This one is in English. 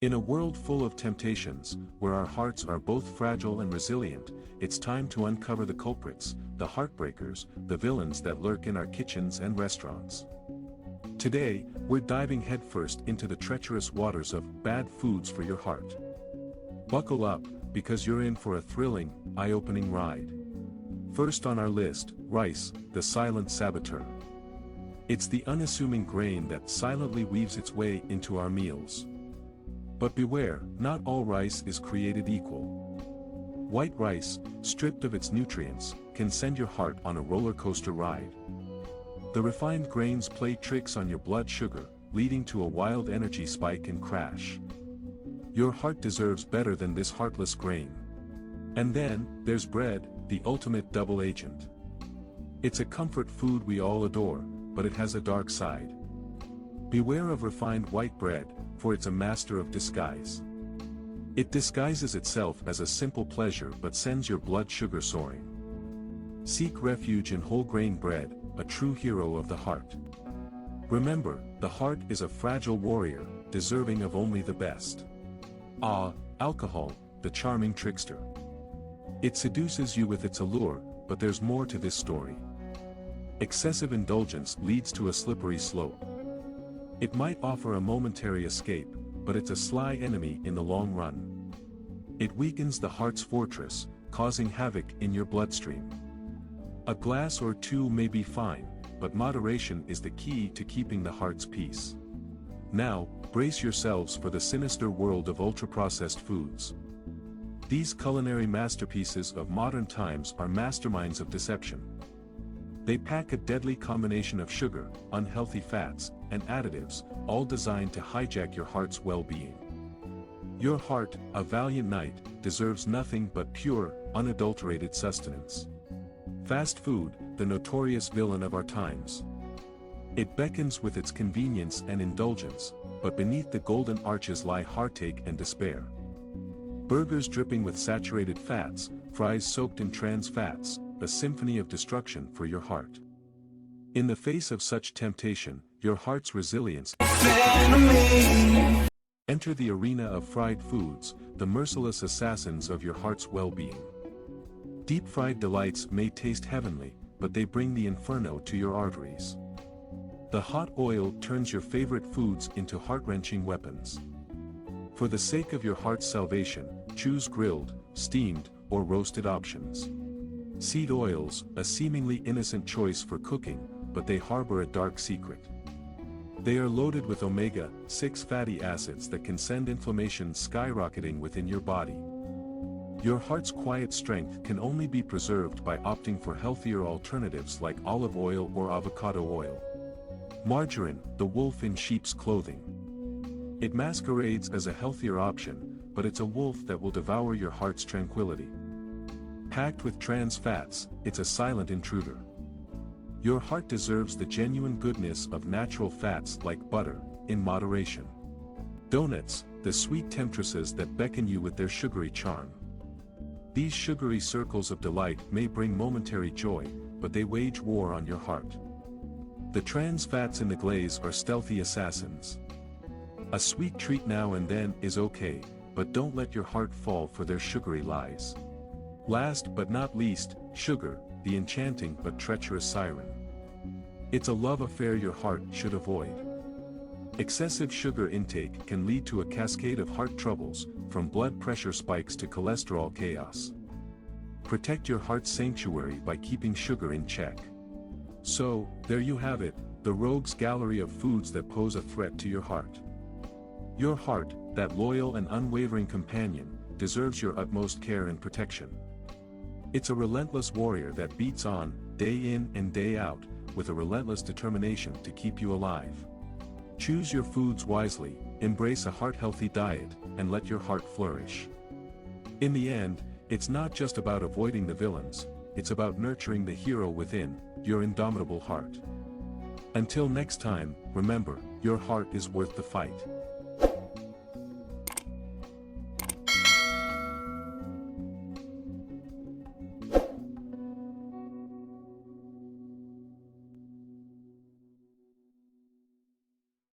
In a world full of temptations, where our hearts are both fragile and resilient, it's time to uncover the culprits, the heartbreakers, the villains that lurk in our kitchens and restaurants. Today, we're diving headfirst into the treacherous waters of bad foods for your heart. Buckle up, because you're in for a thrilling, eye-opening ride. First on our list, rice, the silent saboteur. It's the unassuming grain that silently weaves its way into our meals. But beware, not all rice is created equal. White rice, stripped of its nutrients, can send your heart on a roller coaster ride. The refined grains play tricks on your blood sugar, leading to a wild energy spike and crash. Your heart deserves better than this heartless grain. And then, there's bread, the ultimate double agent. It's a comfort food we all adore, but it has a dark side. Beware of refined white bread, for it's a master of disguise. It disguises itself as a simple pleasure but sends your blood sugar soaring. Seek refuge in whole grain bread, a true hero of the heart. Remember, the heart is a fragile warrior, deserving of only the best. Alcohol, the charming trickster. It seduces you with its allure, but there's more to this story. Excessive indulgence leads to a slippery slope. It might offer a momentary escape, but it's a sly enemy in the long run. It weakens the heart's fortress, causing havoc in your bloodstream. A glass or two may be fine, but moderation is the key to keeping the heart's peace. Now, brace yourselves for the sinister world of ultra-processed foods. These culinary masterpieces of modern times are masterminds of deception. They pack a deadly combination of sugar, unhealthy fats, and additives, all designed to hijack your heart's well-being. Your heart, a valiant knight, deserves nothing but pure, unadulterated sustenance. Fast food, the notorious villain of our times. It beckons with its convenience and indulgence, but beneath the golden arches lie heartache and despair. Burgers dripping with saturated fats, fries soaked in trans fats, a symphony of destruction for your heart. In the face of such temptation, your heart's resilience. Enter the arena of fried foods, the merciless assassins of your heart's well-being. Deep-fried delights may taste heavenly, but they bring the inferno to your arteries. The hot oil turns your favorite foods into heart-wrenching weapons. For the sake of your heart's salvation, choose grilled, steamed, or roasted options. Seed oils, a seemingly innocent choice for cooking, but they harbor a dark secret. They are loaded with omega-6 fatty acids that can send inflammation skyrocketing within your body. Your heart's quiet strength can only be preserved by opting for healthier alternatives like olive oil or avocado oil. Margarine, the wolf in sheep's clothing. It masquerades as a healthier option, but it's a wolf that will devour your heart's tranquility. Packed with trans fats, it's a silent intruder. Your heart deserves the genuine goodness of natural fats like butter, in moderation. Donuts, the sweet temptresses that beckon you with their sugary charm. These sugary circles of delight may bring momentary joy, but they wage war on your heart. The trans fats in the glaze are stealthy assassins. A sweet treat now and then is okay, but don't let your heart fall for their sugary lies. Last but not least, sugar, the enchanting but treacherous siren. It's a love affair your heart should avoid. Excessive sugar intake can lead to a cascade of heart troubles, from blood pressure spikes to cholesterol chaos. Protect your heart's sanctuary by keeping sugar in check. So, there you have it, the rogues gallery of foods that pose a threat to your heart. Your heart, that loyal and unwavering companion, deserves your utmost care and protection. It's a relentless warrior that beats on, day in and day out, with a relentless determination to keep you alive. Choose your foods wisely, embrace a heart-healthy diet, and let your heart flourish. In the end, it's not just about avoiding the villains, it's about nurturing the hero within, your indomitable heart. Until next time, remember, your heart is worth the fight.